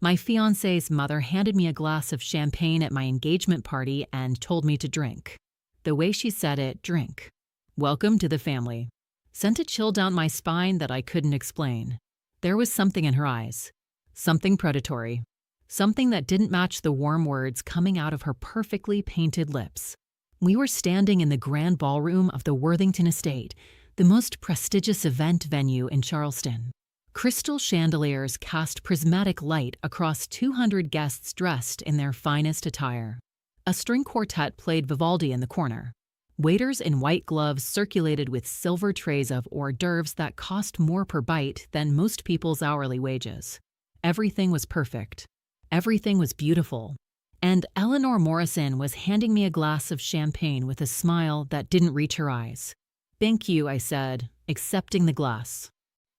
My fiancé's mother handed me a glass of champagne at my engagement party and told me to drink. The way she said it, drink. Welcome to the family. Sent a chill down my spine that I couldn't explain. There was something in her eyes. Something predatory. Something that didn't match the warm words coming out of her perfectly painted lips. We were standing in the grand ballroom of the Worthington Estate, the most prestigious event venue in Charleston. Crystal chandeliers cast prismatic light across 200 guests dressed in their finest attire. A string quartet played Vivaldi in the corner. Waiters in white gloves circulated with silver trays of hors d'oeuvres that cost more per bite than most people's hourly wages. Everything was perfect. Everything was beautiful. And Eleanor Morrison was handing me a glass of champagne with a smile that didn't reach her eyes. "Thank you," I said, accepting the glass.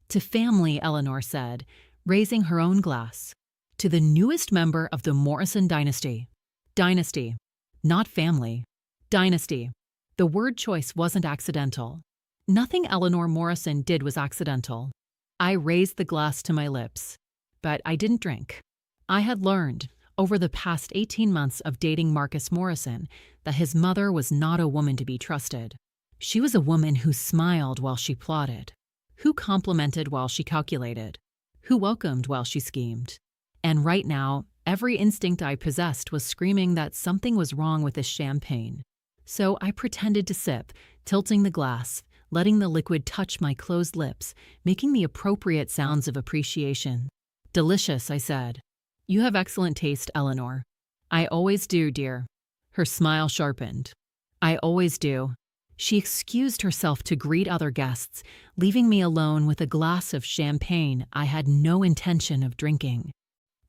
"To family," Eleanor said, raising her own glass. "To the newest member of the Morrison dynasty." Dynasty. Not family. Dynasty. The word choice wasn't accidental. Nothing Eleanor Morrison did was accidental. I raised the glass to my lips, but I didn't drink. I had learned, over the past 18 months of dating Marcus Morrison, that his mother was not a woman to be trusted. She was a woman who smiled while she plotted, who complimented while she calculated, who welcomed while she schemed. And right now, every instinct I possessed was screaming that something was wrong with this champagne. So I pretended to sip, tilting the glass, letting the liquid touch my closed lips, making the appropriate sounds of appreciation. "Delicious," I said. "You have excellent taste, Eleanor." "I always do, dear." Her smile sharpened. "I always do." She excused herself to greet other guests, leaving me alone with a glass of champagne I had no intention of drinking.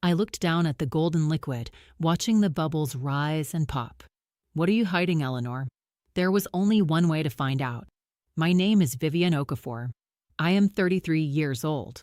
I looked down at the golden liquid, watching the bubbles rise and pop. "What are you hiding, Eleanor?" There was only one way to find out. My name is Vivian Okafor. I am 33 years old.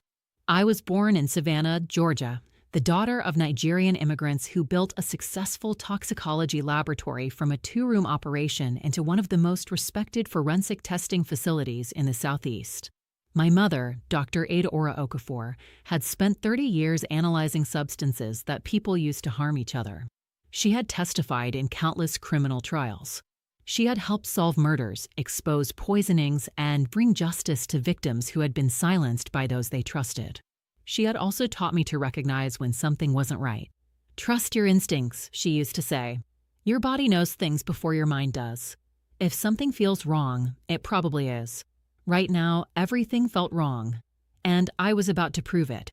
I was born in Savannah, Georgia, the daughter of Nigerian immigrants who built a successful toxicology laboratory from a 2-room operation into one of the most respected forensic testing facilities in the Southeast. My mother, Dr. Adaora Okafor, had spent 30 years analyzing substances that people used to harm each other. She had testified in countless criminal trials. She had helped solve murders, expose poisonings, and bring justice to victims who had been silenced by those they trusted. She had also taught me to recognize when something wasn't right. "Trust your instincts," she used to say. "Your body knows things before your mind does. If something feels wrong, it probably is." Right now, everything felt wrong, and I was about to prove it.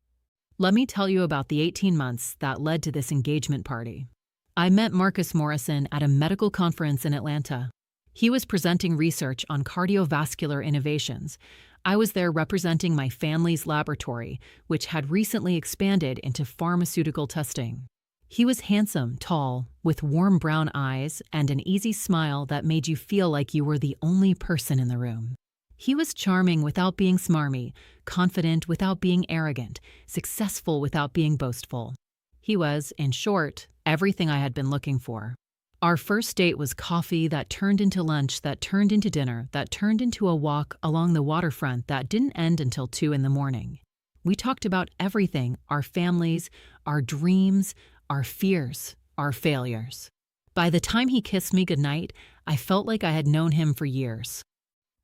Let me tell you about the 18 months that led to this engagement party. I met Marcus Morrison at a medical conference in Atlanta. He was presenting research on cardiovascular innovations. I was there representing my family's laboratory, which had recently expanded into pharmaceutical testing. He was handsome, tall, with warm brown eyes and an easy smile that made you feel like you were the only person in the room. He was charming without being smarmy, confident without being arrogant, successful without being boastful. He was, in short, everything I had been looking for. Our first date was coffee that turned into lunch, that turned into dinner, that turned into a walk along the waterfront that didn't end until 2 in the morning. We talked about everything: our families, our dreams, our fears, our failures. By the time he kissed me goodnight, I felt like I had known him for years.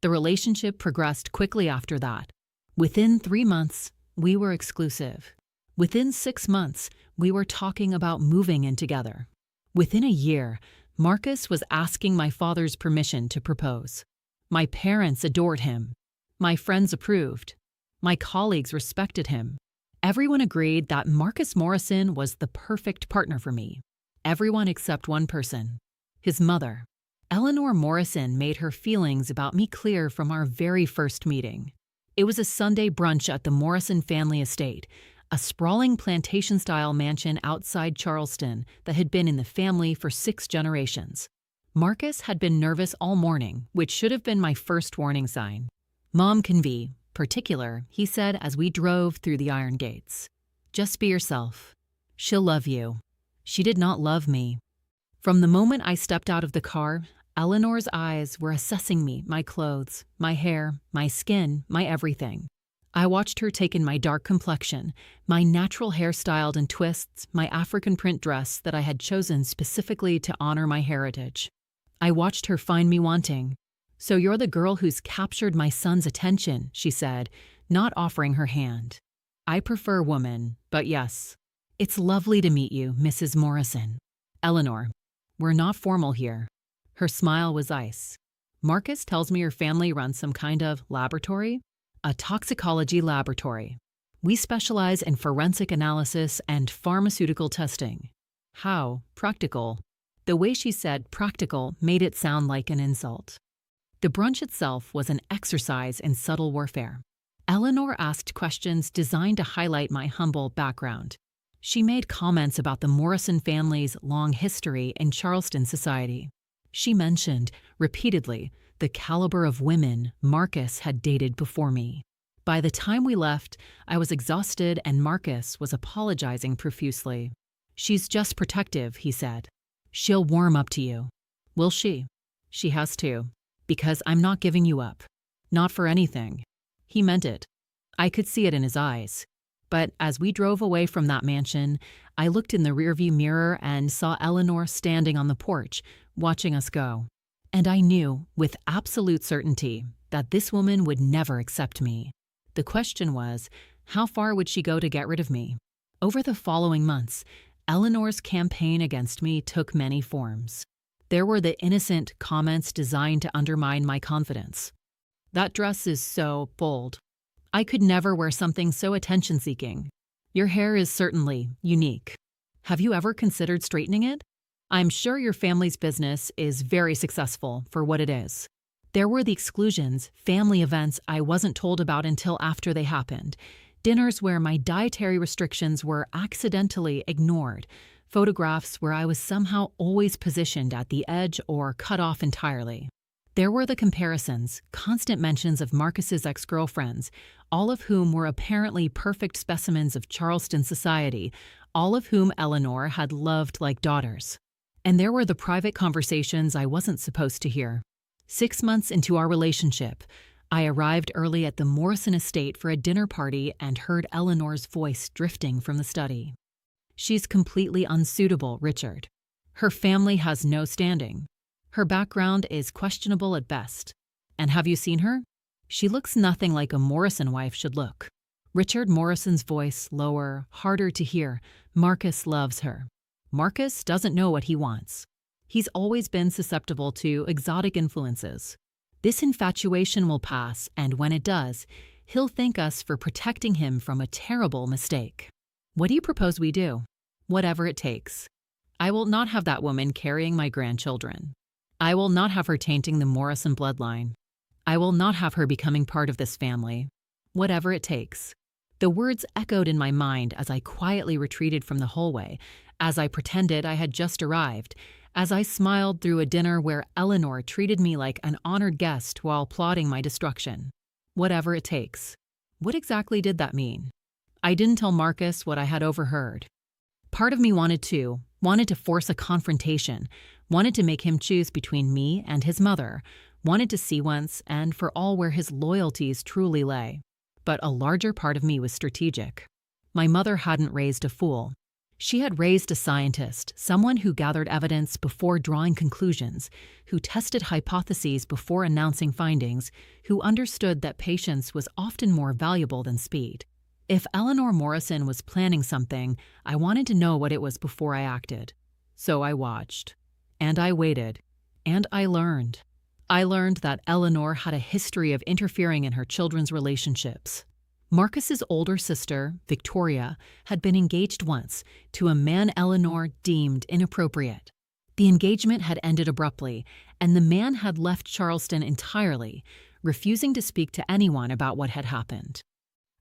The relationship progressed quickly after that. Within 3 months, we were exclusive. Within 6 months, we were talking about moving in together. Within a year, Marcus was asking my father's permission to propose. My parents adored him. My friends approved. My colleagues respected him. Everyone agreed that Marcus Morrison was the perfect partner for me. Everyone except one person: his mother. Eleanor Morrison made her feelings about me clear from our very first meeting. It was a Sunday brunch at the Morrison family estate, a sprawling plantation-style mansion outside Charleston that had been in the family for 6 generations. Marcus had been nervous all morning, which should have been my first warning sign. "Mom can be particular," he said as we drove through the iron gates. "Just be yourself. She'll love you." She did not love me. From the moment I stepped out of the car, Eleanor's eyes were assessing me, my clothes, my hair, my skin, my everything. I watched her take in my dark complexion, my natural hair styled in twists, my African print dress that I had chosen specifically to honor my heritage. I watched her find me wanting. "So you're the girl who's captured my son's attention," she said, not offering her hand. "I prefer woman, but yes. It's lovely to meet you, Mrs. Morrison. Eleanor. We're not formal here." Her smile was ice. "Marcus tells me your family runs some kind of laboratory?" "A toxicology laboratory. We specialize in forensic analysis and pharmaceutical testing." "How practical." The way she said practical made it sound like an insult. The brunch itself was an exercise in subtle warfare. Eleanor asked questions designed to highlight my humble background. She made comments about the Morrison family's long history in Charleston society. She mentioned, repeatedly, the caliber of women Marcus had dated before me. By the time we left, I was exhausted and Marcus was apologizing profusely. "She's just protective," he said. "She'll warm up to you." "Will she?" "She has to. Because I'm not giving you up. Not for anything." He meant it. I could see it in his eyes. But as we drove away from that mansion, I looked in the rearview mirror and saw Eleanor standing on the porch, watching us go. And I knew, with absolute certainty, that this woman would never accept me. The question was, how far would she go to get rid of me? Over the following months, Eleanor's campaign against me took many forms. There were the innocent comments designed to undermine my confidence. "That dress is so bold. I could never wear something so attention-seeking. Your hair is certainly unique. Have you ever considered straightening it? I'm sure your family's business is very successful for what it is." There were the exclusions, family events I wasn't told about until after they happened, dinners where my dietary restrictions were accidentally ignored, photographs where I was somehow always positioned at the edge or cut off entirely. There were the comparisons, constant mentions of Marcus's ex-girlfriends, all of whom were apparently perfect specimens of Charleston society, all of whom Eleanor had loved like daughters. And there were the private conversations I wasn't supposed to hear. 6 months into our relationship, I arrived early at the Morrison estate for a dinner party and heard Eleanor's voice drifting from the study. "She's completely unsuitable, Richard. Her family has no standing. Her background is questionable at best. And have you seen her? She looks nothing like a Morrison wife should look." Richard Morrison's voice lower, harder to hear. "Marcus loves her. Marcus doesn't know what he wants. He's always been susceptible to exotic influences. This infatuation will pass, and when it does, he'll thank us for protecting him from a terrible mistake. What do you propose we do?" "Whatever it takes. I will not have that woman carrying my grandchildren. I will not have her tainting the Morrison bloodline. I will not have her becoming part of this family. Whatever it takes." The words echoed in my mind as I quietly retreated from the hallway, as I pretended I had just arrived, as I smiled through a dinner where Eleanor treated me like an honored guest while plotting my destruction. Whatever it takes. What exactly did that mean? I didn't tell Marcus what I had overheard. Part of me wanted to force a confrontation, wanted to make him choose between me and his mother, wanted to see once and for all where his loyalties truly lay. But a larger part of me was strategic. My mother hadn't raised a fool. She had raised a scientist, someone who gathered evidence before drawing conclusions, who tested hypotheses before announcing findings, who understood that patience was often more valuable than speed. If Eleanor Morrison was planning something, I wanted to know what it was before I acted. So I watched. And I waited. And I learned. I learned that Eleanor had a history of interfering in her children's relationships. Marcus's older sister, Victoria, had been engaged once to a man Eleanor deemed inappropriate. The engagement had ended abruptly, and the man had left Charleston entirely, refusing to speak to anyone about what had happened.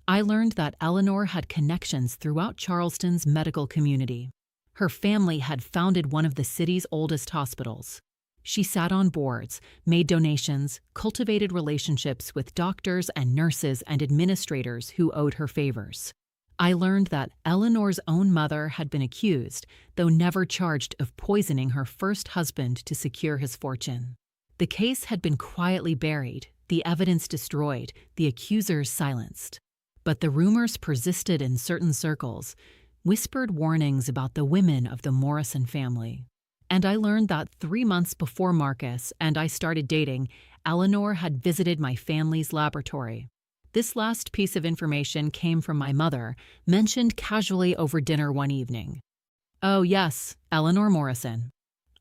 I learned that Eleanor had connections throughout Charleston's medical community. Her family had founded one of the city's oldest hospitals. She sat on boards, made donations, cultivated relationships with doctors and nurses and administrators who owed her favors. I learned that Eleanor's own mother had been accused, though never charged, of poisoning her first husband to secure his fortune. The case had been quietly buried, the evidence destroyed, the accusers silenced. But the rumors persisted in certain circles, whispered warnings about the women of the Morrison family. And I learned that 3 months before Marcus and I started dating, Eleanor had visited my family's laboratory. This last piece of information came from my mother, mentioned casually over dinner one evening. Oh yes, Eleanor Morrison.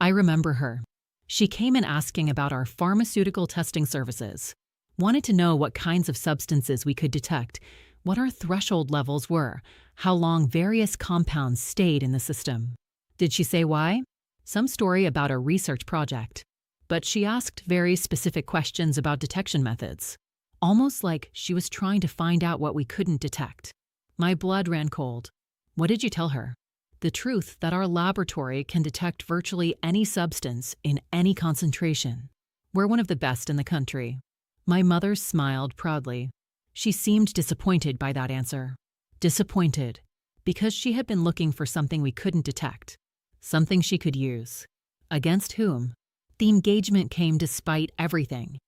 I remember her. She came in asking about our pharmaceutical testing services. Wanted to know what kinds of substances we could detect, what our threshold levels were, how long various compounds stayed in the system. Did she say why? Some story about a research project. But she asked very specific questions about detection methods, almost like she was trying to find out what we couldn't detect. My blood ran cold. What did you tell her? The truth that our laboratory can detect virtually any substance in any concentration. We're one of the best in the country. My mother smiled proudly. She seemed disappointed by that answer. Disappointed, because she had been looking for something we couldn't detect, something she could use. Against whom? The engagement came despite everything.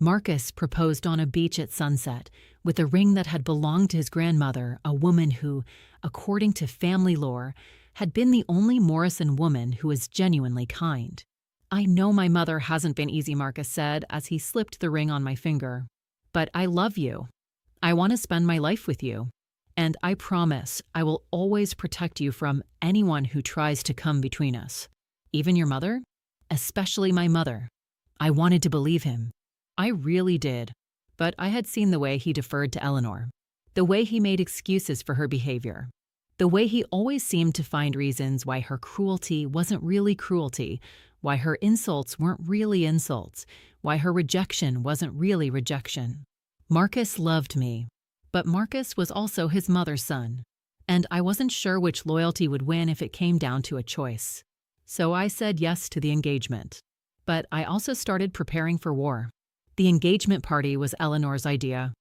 Marcus proposed on a beach at sunset with a ring that had belonged to his grandmother, a woman who, according to family lore, had been the only Morrison woman who was genuinely kind. I know my mother hasn't been easy, Marcus said as he slipped the ring on my finger. But I love you. I want to spend my life with you. And I promise I will always protect you from anyone who tries to come between us. Even your mother? Especially my mother. I wanted to believe him. I really did. But I had seen the way he deferred to Eleanor. The way he made excuses for her behavior. The way he always seemed to find reasons why her cruelty wasn't really cruelty, why her insults weren't really insults, why her rejection wasn't really rejection. Marcus loved me. But Marcus was also his mother's son, and I wasn't sure which loyalty would win if it came down to a choice. So I said yes to the engagement. But I also started preparing for war. The engagement party was Eleanor's idea.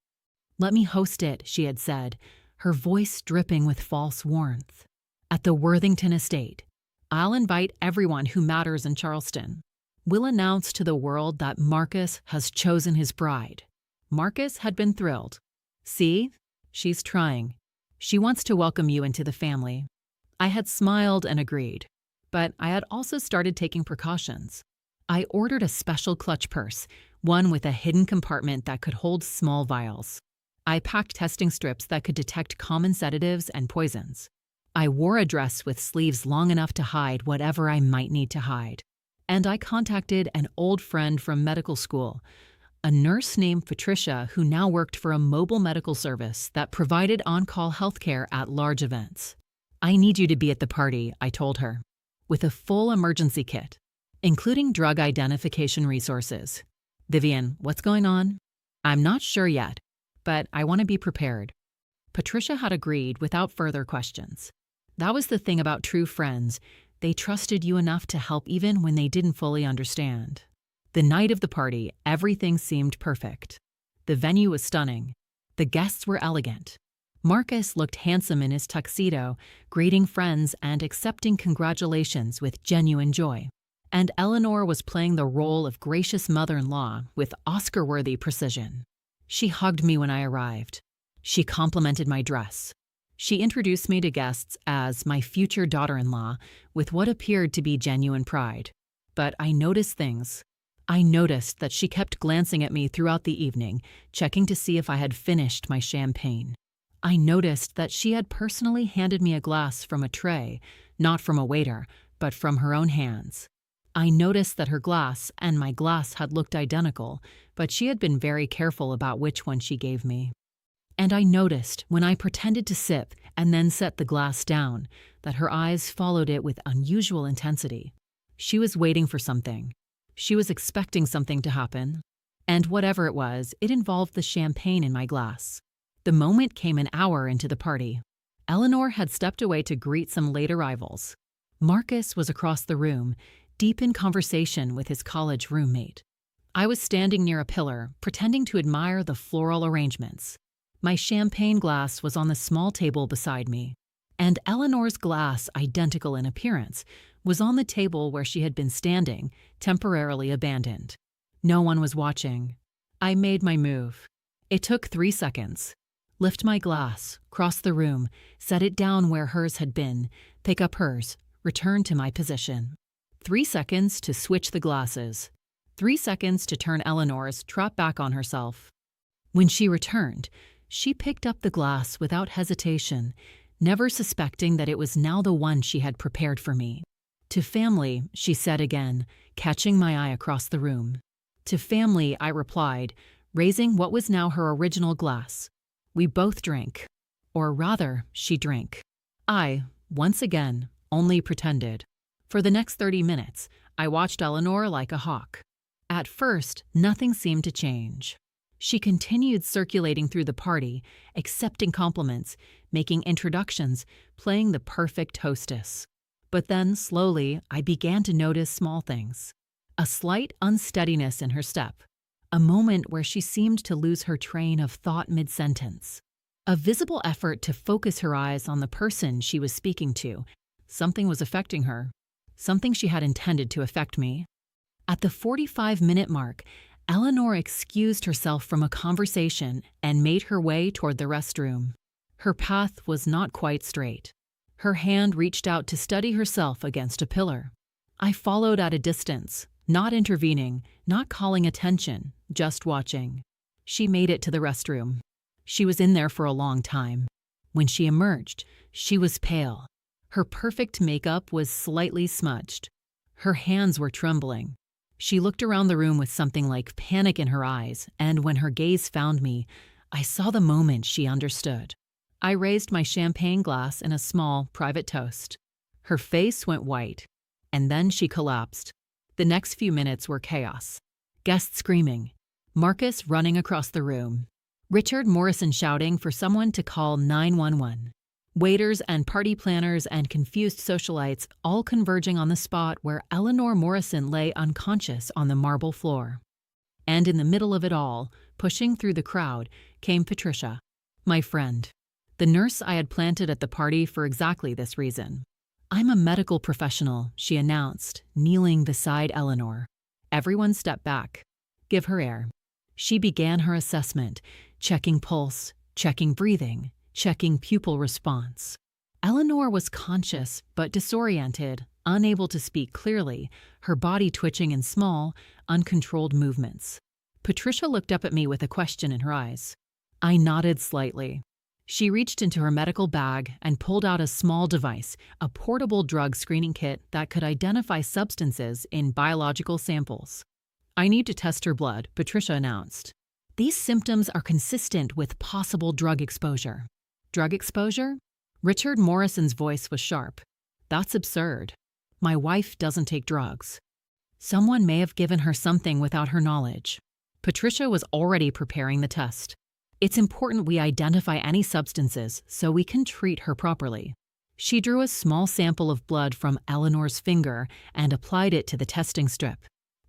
Let me host it, she had said, her voice dripping with false warmth. At the Worthington estate. I'll invite everyone who matters in Charleston. We'll announce to the world that Marcus has chosen his bride. Marcus had been thrilled. See? She's trying. She wants to welcome you into the family. I had smiled and agreed. But I had also started taking precautions. I ordered a special clutch purse, one with a hidden compartment that could hold small vials. I packed testing strips that could detect common sedatives and poisons. I wore a dress with sleeves long enough to hide whatever I might need to hide. And I contacted an old friend from medical school, a nurse named Patricia who now worked for a mobile medical service that provided on-call healthcare at large events. I need you to be at the party, I told her, with a full emergency kit, including drug identification resources. Vivian, what's going on? I'm not sure yet, but I want to be prepared. Patricia had agreed without further questions. That was the thing about true friends. They trusted you enough to help even when they didn't fully understand. The night of the party, everything seemed perfect. The venue was stunning. The guests were elegant. Marcus looked handsome in his tuxedo, greeting friends and accepting congratulations with genuine joy. And Eleanor was playing the role of gracious mother-in-law with Oscar-worthy precision. She hugged me when I arrived. She complimented my dress. She introduced me to guests as my future daughter-in-law with what appeared to be genuine pride. But I noticed things. I noticed that she kept glancing at me throughout the evening, checking to see if I had finished my champagne. I noticed that she had personally handed me a glass from a tray, not from a waiter, but from her own hands. I noticed that her glass and my glass had looked identical, but she had been very careful about which one she gave me. And I noticed, when I pretended to sip and then set the glass down, that her eyes followed it with unusual intensity. She was waiting for something. She was expecting something to happen. And whatever it was, it involved the champagne in my glass. The moment came an hour into the party. Eleanor had stepped away to greet some late arrivals. Marcus was across the room, deep in conversation with his college roommate. I was standing near a pillar, pretending to admire the floral arrangements. My champagne glass was on the small table beside me, and Eleanor's glass, identical in appearance, was on the table where she had been standing, temporarily abandoned. No one was watching. I made my move. It took 3 seconds. Lift my glass, cross the room, set it down where hers had been, pick up hers, return to my position. 3 seconds to switch the glasses. 3 seconds to turn Eleanor's trap back on herself. When she returned, she picked up the glass without hesitation, never suspecting that it was now the one she had prepared for me. To family, she said again, catching my eye across the room. To family, I replied, raising what was now her original glass. We both drank. Or rather, she drank. I, once again, only pretended. For the next 30 minutes, I watched Eleanor like a hawk. At first, nothing seemed to change. She continued circulating through the party, accepting compliments, making introductions, playing the perfect hostess. But then, slowly, I began to notice small things. A slight unsteadiness in her step. A moment where she seemed to lose her train of thought mid-sentence. A visible effort to focus her eyes on the person she was speaking to. Something was affecting her. Something she had intended to affect me. At the 45-minute mark, Eleanor excused herself from a conversation and made her way toward the restroom. Her path was not quite straight. Her hand reached out to steady herself against a pillar. I followed at a distance, not intervening, not calling attention, just watching. She made it to the restroom. She was in there for a long time. When she emerged, she was pale. Her perfect makeup was slightly smudged. Her hands were trembling. She looked around the room with something like panic in her eyes, and when her gaze found me, I saw the moment she understood. I raised my champagne glass in a small, private toast. Her face went white, and then she collapsed. The next few minutes were chaos. Guests screaming, Marcus running across the room, Richard Morrison shouting for someone to call 911. Waiters and party planners and confused socialites all converging on the spot where Eleanor Morrison lay unconscious on the marble floor. And in the middle of it all, pushing through the crowd, came Patricia, my friend, the nurse I had planted at the party for exactly this reason. I'm a medical professional, she announced, kneeling beside Eleanor. Everyone stepped back. Give her air. She began her assessment, checking pulse, checking breathing, checking pupil response. Eleanor was conscious but disoriented, unable to speak clearly, her body twitching in small, uncontrolled movements. Patricia looked up at me with a question in her eyes. I nodded slightly. She reached into her medical bag and pulled out a small device, a portable drug screening kit that could identify substances in biological samples. I need to test her blood, Patricia announced. These symptoms are consistent with possible drug exposure. Drug exposure? Richard Morrison's voice was sharp. That's absurd. My wife doesn't take drugs. Someone may have given her something without her knowledge. Patricia was already preparing the test. It's important we identify any substances so we can treat her properly. She drew a small sample of blood from Eleanor's finger and applied it to the testing strip.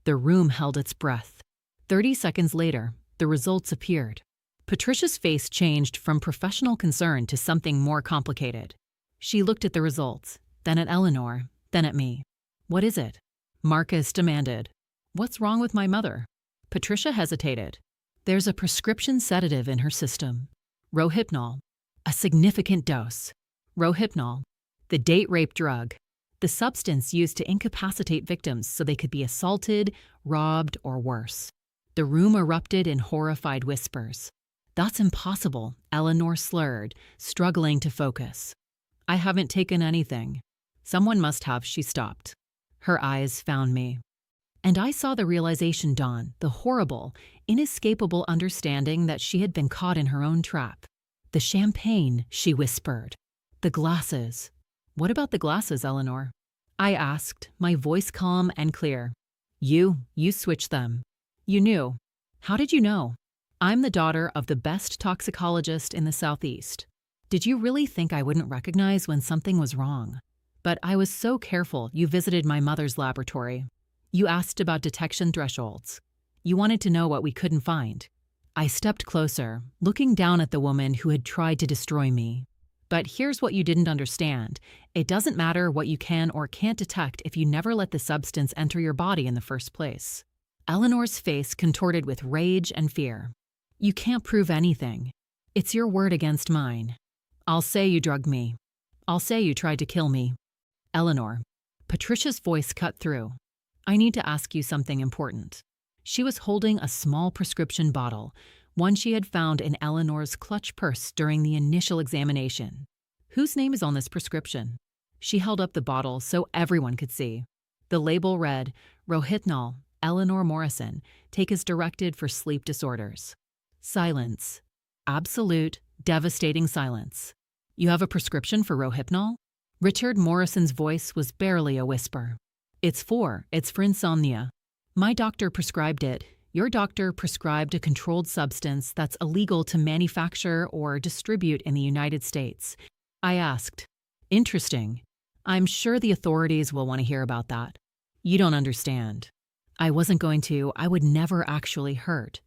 The room held its breath. 30 seconds later, the results appeared. Patricia's face changed from professional concern to something more complicated. She looked at the results, then at Eleanor, then at me. What is it? Marcus demanded. What's wrong with my mother? Patricia hesitated. There's a prescription sedative in her system. Rohypnol. A significant dose. Rohypnol. The date rape drug. The substance used to incapacitate victims so they could be assaulted, robbed, or worse. The room erupted in horrified whispers. That's impossible, Eleanor slurred, struggling to focus. I haven't taken anything. Someone must have, she stopped. Her eyes found me. And I saw the realization dawn, the horrible, inescapable understanding that she had been caught in her own trap. The champagne, she whispered. The glasses. What about the glasses, Eleanor? I asked, my voice calm and clear. You switched them. You knew. How did you know? I'm the daughter of the best toxicologist in the Southeast. Did you really think I wouldn't recognize when something was wrong? But I was so careful you visited my mother's laboratory. You asked about detection thresholds. You wanted to know what we couldn't find. I stepped closer, looking down at the woman who had tried to destroy me. But here's what you didn't understand. It doesn't matter what you can or can't detect if you never let the substance enter your body in the first place. Eleanor's face contorted with rage and fear. You can't prove anything. It's your word against mine. I'll say you drugged me. I'll say you tried to kill me. Eleanor. Patricia's voice cut through. I need to ask you something important. She was holding a small prescription bottle, one she had found in Eleanor's clutch purse during the initial examination. Whose name is on this prescription? She held up the bottle so everyone could see. The label read, Rohypnol, Eleanor Morrison, take as directed for sleep disorders. Silence. Absolute, devastating silence. You have a prescription for Rohypnol? Richard Morrison's voice was barely a whisper. It's for insomnia. My doctor prescribed it. Your doctor prescribed a controlled substance that's illegal to manufacture or distribute in the United States. I asked. Interesting. I'm sure the authorities will want to hear about that. You don't understand. I wasn't going to. I would never actually hurt.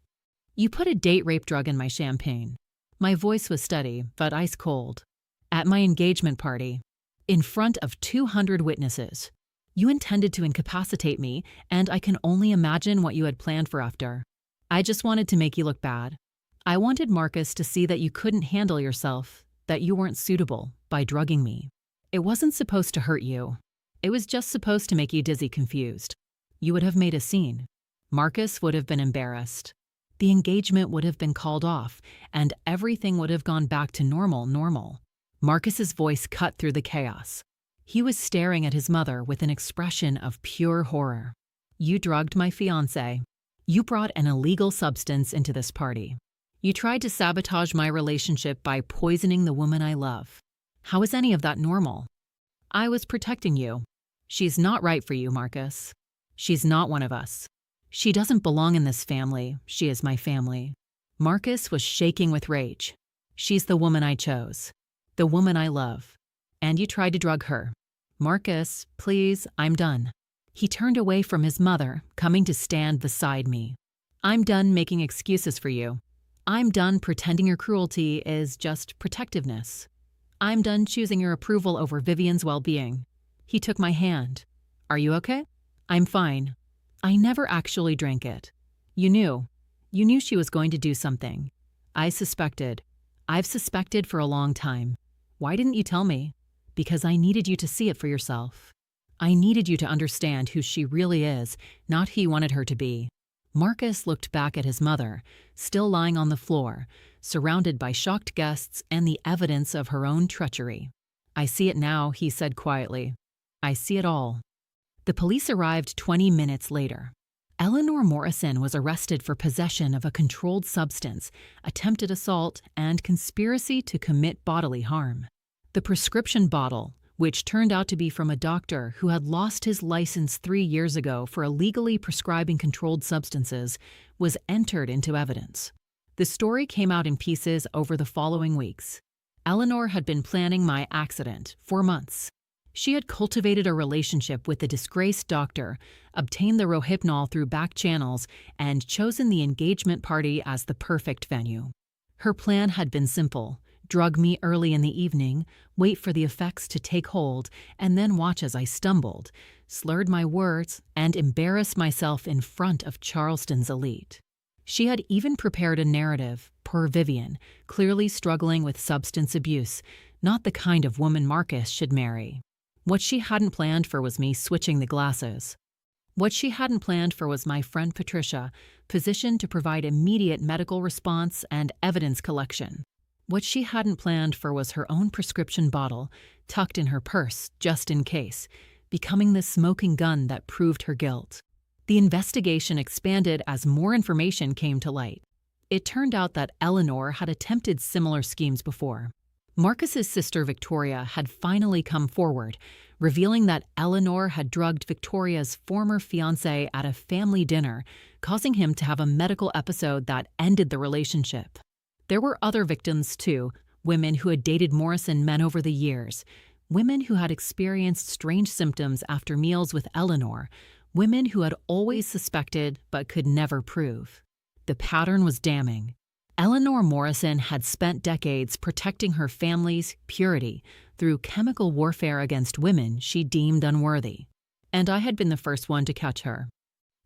You put a date rape drug in my champagne. My voice was steady, but ice cold. At my engagement party, in front of 200 witnesses. You intended to incapacitate me, and I can only imagine what you had planned for after. I just wanted to make you look bad. I wanted Marcus to see that you couldn't handle yourself, that you weren't suitable, by drugging me. It wasn't supposed to hurt you. It was just supposed to make you dizzy confused. You would have made a scene. Marcus would have been embarrassed. The engagement would have been called off, and everything would have gone back to normal. Marcus's voice cut through the chaos. He was staring at his mother with an expression of pure horror. You drugged my fiancé. You brought an illegal substance into this party. You tried to sabotage my relationship by poisoning the woman I love. How is any of that normal? I was protecting you. She's not right for you, Marcus. She's not one of us. She doesn't belong in this family. She is my family. Marcus was shaking with rage. She's the woman I chose. The woman I love. And you tried to drug her. Marcus, please, I'm done. He turned away from his mother, coming to stand beside me. I'm done making excuses for you. I'm done pretending your cruelty is just protectiveness. I'm done choosing your approval over Vivian's well-being. He took my hand. Are you okay? I'm fine. I never actually drank it. You knew. You knew she was going to do something. I suspected. I've suspected for a long time. Why didn't you tell me? Because I needed you to see it for yourself. I needed you to understand who she really is, not who you wanted her to be. Marcus looked back at his mother, still lying on the floor, surrounded by shocked guests and the evidence of her own treachery. I see it now, he said quietly. I see it all. The police arrived 20 minutes later. Eleanor Morrison was arrested for possession of a controlled substance, attempted assault, and conspiracy to commit bodily harm. The prescription bottle, which turned out to be from a doctor who had lost his license 3 years ago for illegally prescribing controlled substances, was entered into evidence. The story came out in pieces over the following weeks. Eleanor had been planning my accident for months. She had cultivated a relationship with the disgraced doctor, obtained the Rohypnol through back channels, and chosen the engagement party as the perfect venue. Her plan had been simple. Drug me early in the evening, wait for the effects to take hold, and then watch as I stumbled, slurred my words, and embarrassed myself in front of Charleston's elite. She had even prepared a narrative, per Vivian, clearly struggling with substance abuse, not the kind of woman Marcus should marry. What she hadn't planned for was me switching the glasses. What she hadn't planned for was my friend Patricia, positioned to provide immediate medical response and evidence collection. What she hadn't planned for was her own prescription bottle, tucked in her purse, just in case, becoming the smoking gun that proved her guilt. The investigation expanded as more information came to light. It turned out that Eleanor had attempted similar schemes before. Marcus's sister Victoria had finally come forward, revealing that Eleanor had drugged Victoria's former fiancé at a family dinner, causing him to have a medical episode that ended the relationship. There were other victims, too, women who had dated Morrison men over the years, women who had experienced strange symptoms after meals with Eleanor, women who had always suspected but could never prove. The pattern was damning. Eleanor Morrison had spent decades protecting her family's purity through chemical warfare against women she deemed unworthy. And I had been the first one to catch her.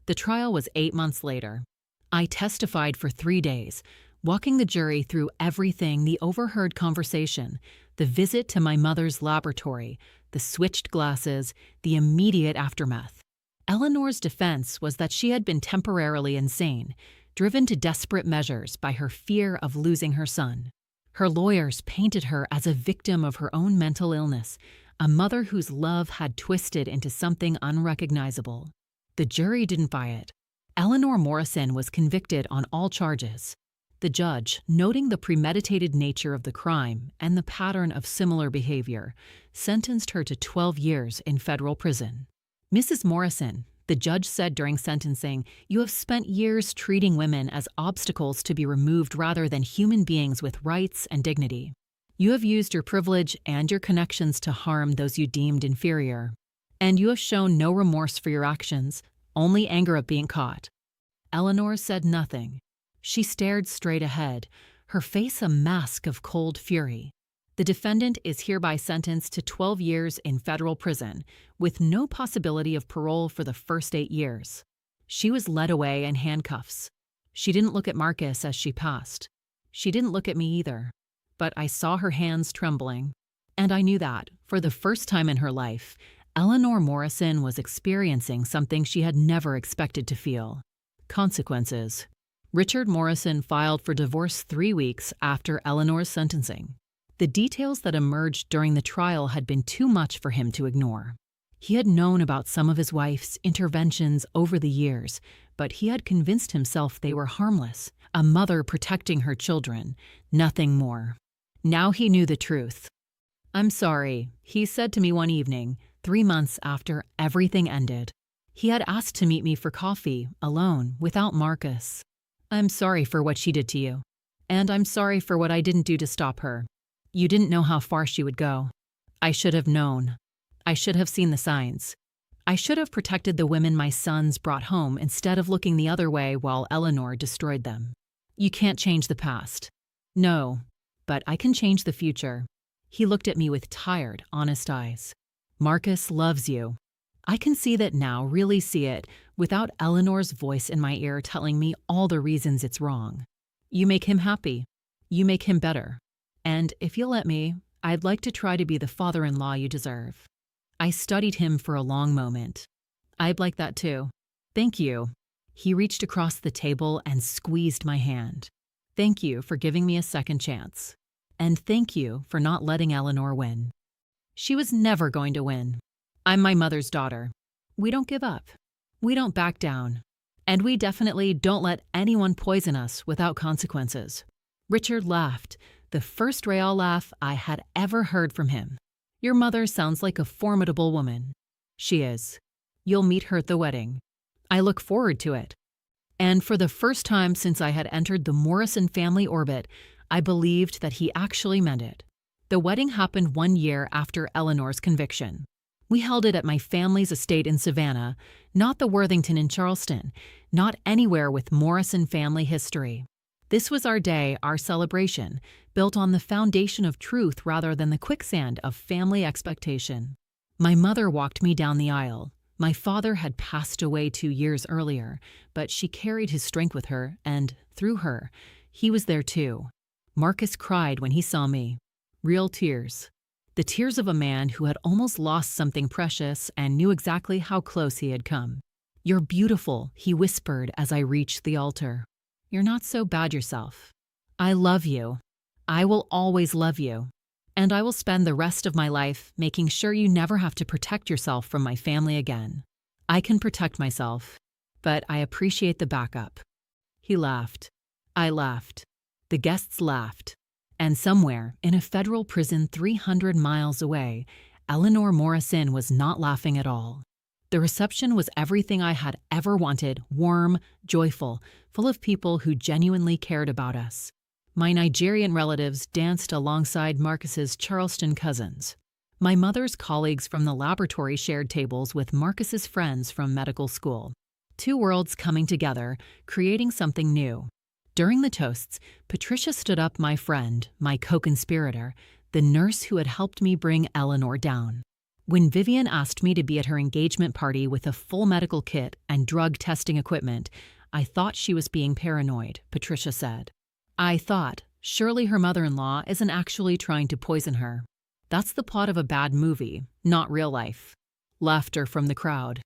The trial was 8 months later. I testified for 3 days, walking the jury through everything: the overheard conversation, the visit to my mother's laboratory, the switched glasses, the immediate aftermath. Eleanor's defense was that she had been temporarily insane, driven to desperate measures by her fear of losing her son. Her lawyers painted her as a victim of her own mental illness, a mother whose love had twisted into something unrecognizable. The jury didn't buy it. Eleanor Morrison was convicted on all charges. The judge, noting the premeditated nature of the crime and the pattern of similar behavior, sentenced her to 12 years in federal prison. "Mrs. Morrison," the judge said during sentencing, "you have spent years treating women as obstacles to be removed rather than human beings with rights and dignity. You have used your privilege and your connections to harm those you deemed inferior. And you have shown no remorse for your actions, only anger at being caught." Eleanor said nothing. She stared straight ahead, her face a mask of cold fury. The defendant is hereby sentenced to 12 years in federal prison, with no possibility of parole for the first 8 years. She was led away in handcuffs. She didn't look at Marcus as she passed. She didn't look at me either. But I saw her hands trembling. And I knew that, for the first time in her life, Eleanor Morrison was experiencing something she had never expected to feel: consequences. Richard Morrison filed for divorce 3 weeks after Eleanor's sentencing. The details that emerged during the trial had been too much for him to ignore. He had known about some of his wife's interventions over the years, but he had convinced himself they were harmless, a mother protecting her children, nothing more. Now he knew the truth. "I'm sorry," he said to me one evening, 3 months after everything ended. He had asked to meet me for coffee, alone, without Marcus. "I'm sorry for what she did to you. And I'm sorry for what I didn't do to stop her. You didn't know how far she would go. I should have known. I should have seen the signs. I should have protected the women my sons brought home instead of looking the other way while Eleanor destroyed them. You can't change the past. No, but I can change the future." He looked at me with tired, honest eyes. "Marcus loves you. I can see that now, really see it, without Eleanor's voice in my ear telling me all the reasons it's wrong. You make him happy. You make him better. And if you'll let me, I'd like to try to be the father-in-law you deserve." I studied him for a long moment. "I'd like that too. Thank you." He reached across the table and squeezed my hand. "Thank you for giving me a second chance. And thank you for not letting Eleanor win. She was never going to win. I'm my mother's daughter. We don't give up. We don't back down. And we definitely don't let anyone poison us without consequences." Richard laughed, the first real laugh I had ever heard from him. "Your mother sounds like a formidable woman." "She is. You'll meet her at the wedding. I look forward to it." And for the first time since I had entered the Morrison family orbit, I believed that he actually meant it. The wedding happened 1 year after Eleanor's conviction. We held it at my family's estate in Savannah, not the Worthington in Charleston, not anywhere with Morrison family history. This was our day, our celebration, built on the foundation of truth rather than the quicksand of family expectation. My mother walked me down the aisle. My father had passed away 2 years earlier, but she carried his strength with her, and, through her, he was there too. Marcus cried when he saw me. Real tears. The tears of a man who had almost lost something precious and knew exactly how close he had come. "You're beautiful," he whispered as I reached the altar. "You're not so bad yourself. I love you. I will always love you. And I will spend the rest of my life making sure you never have to protect yourself from my family again. I can protect myself, but I appreciate the backup." He laughed. I laughed. The guests laughed. And somewhere, in a federal prison 300 miles away, Eleanor Morrison was not laughing at all. The reception was everything I had ever wanted: warm, joyful, full of people who genuinely cared about us. My Nigerian relatives danced alongside Marcus's Charleston cousins. My mother's colleagues from the laboratory shared tables with Marcus's friends from medical school. 2 worlds coming together, creating something new. During the toasts, Patricia stood up, my friend, my co-conspirator, the nurse who had helped me bring Eleanor down. When Vivian asked me to be at her engagement party with a full medical kit and drug testing equipment, I thought she was being paranoid, Patricia said. I thought, surely her mother-in-law isn't actually trying to poison her. That's the plot of a bad movie, not real life. Laughter from the crowd.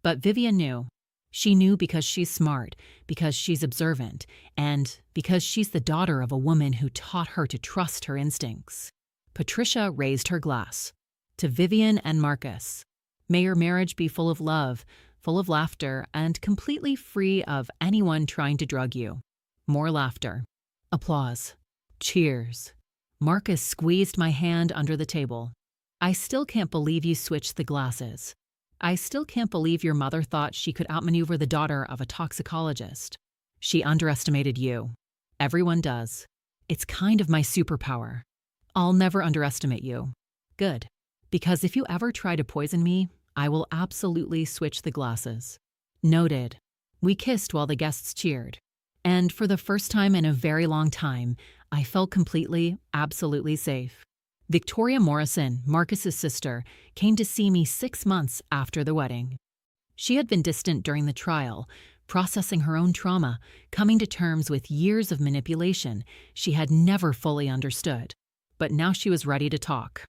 But Vivian knew. She knew because she's smart, because she's observant, and because she's the daughter of a woman who taught her to trust her instincts. Patricia raised her glass. To Vivian and Marcus. May your marriage be full of love, full of laughter, and completely free of anyone trying to drug you. More laughter. Applause. Cheers. Marcus squeezed my hand under the table. I still can't believe you switched the glasses. I still can't believe your mother thought she could outmaneuver the daughter of a toxicologist. She underestimated you. Everyone does. It's kind of my superpower. I'll never underestimate you. Good. Because if you ever try to poison me, I will absolutely switch the glasses. Noted. We kissed while the guests cheered. And for the first time in a very long time, I felt completely, absolutely safe. Victoria Morrison, Marcus's sister, came to see me 6 months after the wedding. She had been distant during the trial, processing her own trauma, coming to terms with years of manipulation she had never fully understood. But now she was ready to talk.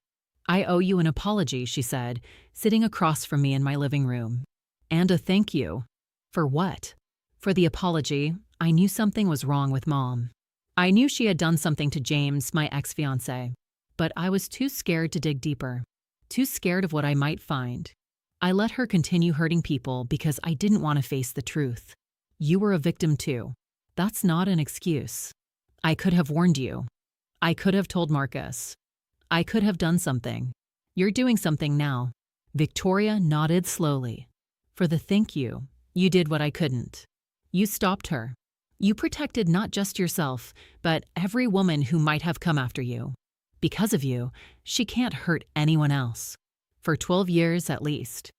I owe you an apology, she said, sitting across from me in my living room. And a thank you. For what? For the apology, I knew something was wrong with Mom. I knew she had done something to James, my ex-fiancé. But I was too scared to dig deeper, too scared of what I might find. I let her continue hurting people because I didn't want to face the truth. You were a victim too. That's not an excuse. I could have warned you. I could have told Marcus. I could have done something. You're doing something now. Victoria nodded slowly. For the thank you, you did what I couldn't. You stopped her. You protected not just yourself, but every woman who might have come after you. Because of you, she can't hurt anyone else. For 12 years at least.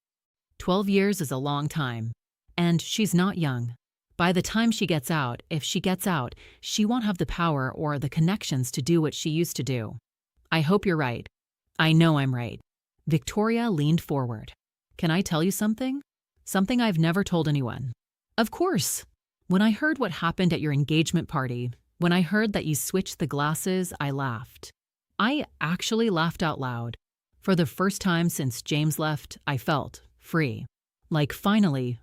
12 years is a long time. And she's not young. By the time she gets out, if she gets out, she won't have the power or the connections to do what she used to do. I hope you're right. I know I'm right. Victoria leaned forward. Can I tell you something? Something I've never told anyone. Of course. When I heard what happened at your engagement party, when I heard that you switched the glasses, I laughed. I actually laughed out loud. For the first time since James left, I felt free. Like finally,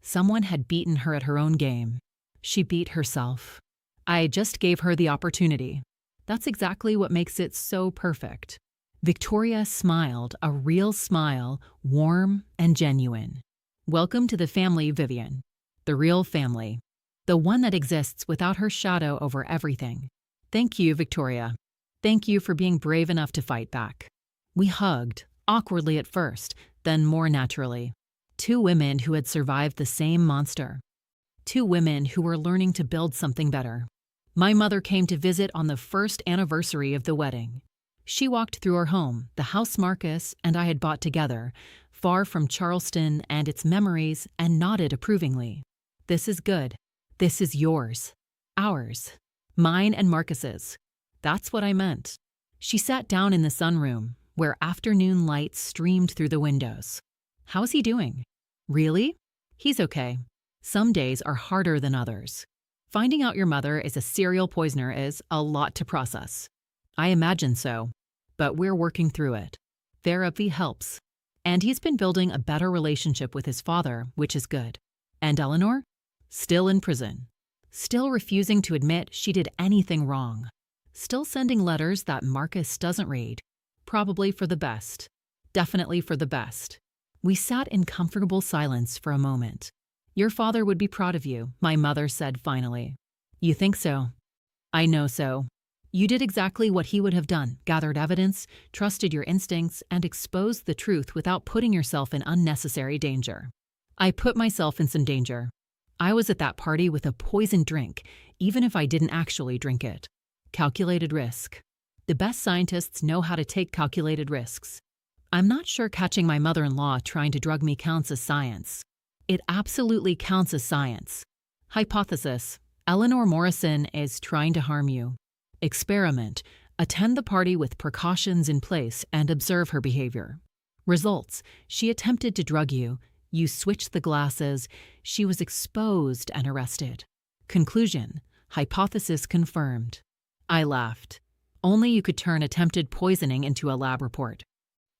someone had beaten her at her own game. She beat herself. I just gave her the opportunity. That's exactly what makes it so perfect. Victoria smiled, a real smile, warm and genuine. Welcome to the family, Vivian. The real family. The one that exists without her shadow over everything. Thank you, Victoria. Thank you for being brave enough to fight back. We hugged, awkwardly at first, then more naturally. Two women who had survived the same monster. Two women who were learning to build something better. My mother came to visit on the first anniversary of the wedding. She walked through our home, the house Marcus and I had bought together, far from Charleston and its memories, and nodded approvingly. This is good. This is yours. Ours. Mine and Marcus's. That's what I meant. She sat down in the sunroom, where afternoon light streamed through the windows. How's he doing? Really? He's okay. Some days are harder than others. Finding out your mother is a serial poisoner is a lot to process. I imagine so, but we're working through it. Therapy helps. And he's been building a better relationship with his father, which is good. And Eleanor? Still in prison. Still refusing to admit she did anything wrong. Still sending letters that Marcus doesn't read. Probably for the best. Definitely for the best. We sat in comfortable silence for a moment. Your father would be proud of you, my mother said finally. You think so? I know so. You did exactly what he would have done, gathered evidence, trusted your instincts, and exposed the truth without putting yourself in unnecessary danger. I put myself in some danger. I was at that party with a poisoned drink, even if I didn't actually drink it. Calculated risk. The best scientists know how to take calculated risks. I'm not sure catching my mother-in-law trying to drug me counts as science. It absolutely counts as science. Hypothesis: Eleanor Morrison is trying to harm you. Experiment: attend the party with precautions in place and observe her behavior. Results: she attempted to drug you. You switched the glasses. She was exposed and arrested. Conclusion: Hypothesis confirmed. I laughed. Only you could turn attempted poisoning into a lab report.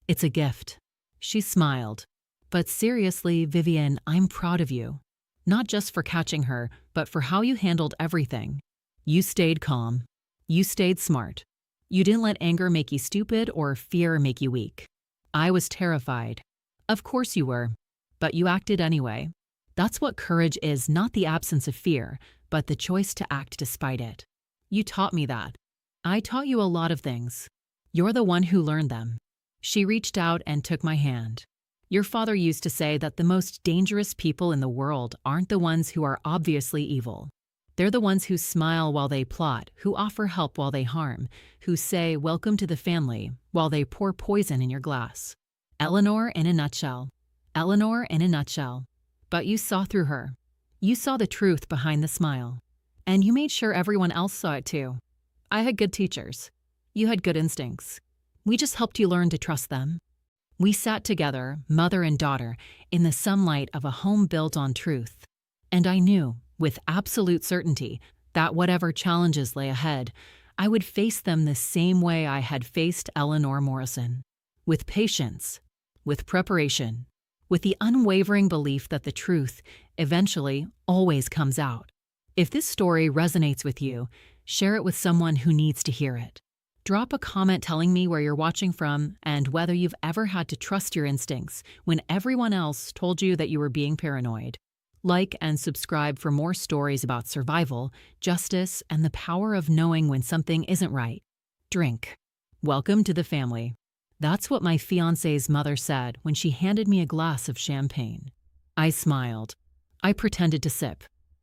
It's a gift. She smiled. But seriously, Vivian, I'm proud of you. Not just for catching her, but for how you handled everything. You stayed calm. You stayed smart. You didn't let anger make you stupid or fear make you weak. I was terrified. Of course you were. But you acted anyway. That's what courage is, not the absence of fear, but the choice to act despite it. You taught me that. I taught you a lot of things. You're the one who learned them. She reached out and took my hand. Your father used to say that the most dangerous people in the world aren't the ones who are obviously evil. They're the ones who smile while they plot, who offer help while they harm, who say, "Welcome to the family," while they pour poison in your glass. Eleanor in a nutshell. Eleanor in a nutshell. But you saw through her. You saw the truth behind the smile. And you made sure everyone else saw it too. I had good teachers. You had good instincts. We just helped you learn to trust them. We sat together, mother and daughter, in the sunlight of a home built on truth. And I knew, with absolute certainty, that whatever challenges lay ahead, I would face them the same way I had faced Eleanor Morrison. With patience, with preparation, with the unwavering belief that the truth, eventually, always comes out. If this story resonates with you, share it with someone who needs to hear it. Drop a comment telling me where you're watching from and whether you've ever had to trust your instincts when everyone else told you that you were being paranoid. Like and subscribe for more stories about survival, justice, and the power of knowing when something isn't right. Drink. Welcome to the family. That's what my fiancé's mother said when she handed me a glass of champagne. I smiled. I pretended to sip.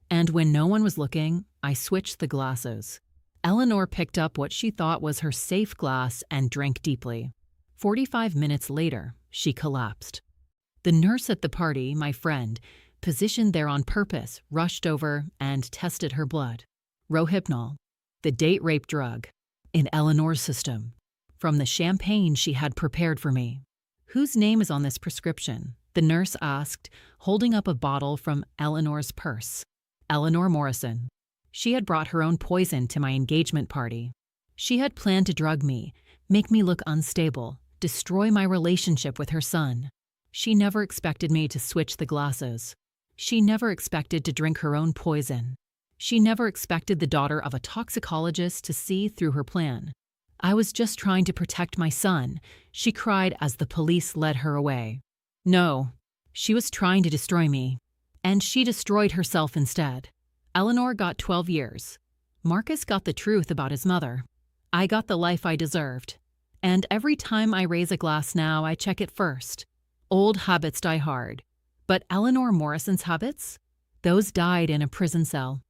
And when no one was looking, I switched the glasses. Eleanor picked up what she thought was her safe glass and drank deeply. 45 minutes later, she collapsed. The nurse at the party, my friend, positioned there on purpose, rushed over and tested her blood. Rohypnol, the date rape drug, in Eleanor's system, from the champagne she had prepared for me. Whose name is on this prescription? The nurse asked, holding up a bottle from Eleanor's purse. Eleanor Morrison. She had brought her own poison to my engagement party. She had planned to drug me, make me look unstable, destroy my relationship with her son. She never expected me to switch the glasses. She never expected to drink her own poison. She never expected the daughter of a toxicologist to see through her plan. I was just trying to protect my son, she cried as the police led her away. No, she was trying to destroy me. And she destroyed herself instead. Eleanor got 12 years. Marcus got the truth about his mother. I got the life I deserved. And every time I raise a glass now, I check it first. Old habits die hard. But Eleanor Morrison's habits? Those died in a prison cell,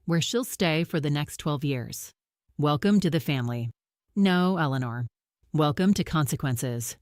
where she'll stay for the next 12 years. Welcome to the family. No, Eleanor. Welcome to consequences.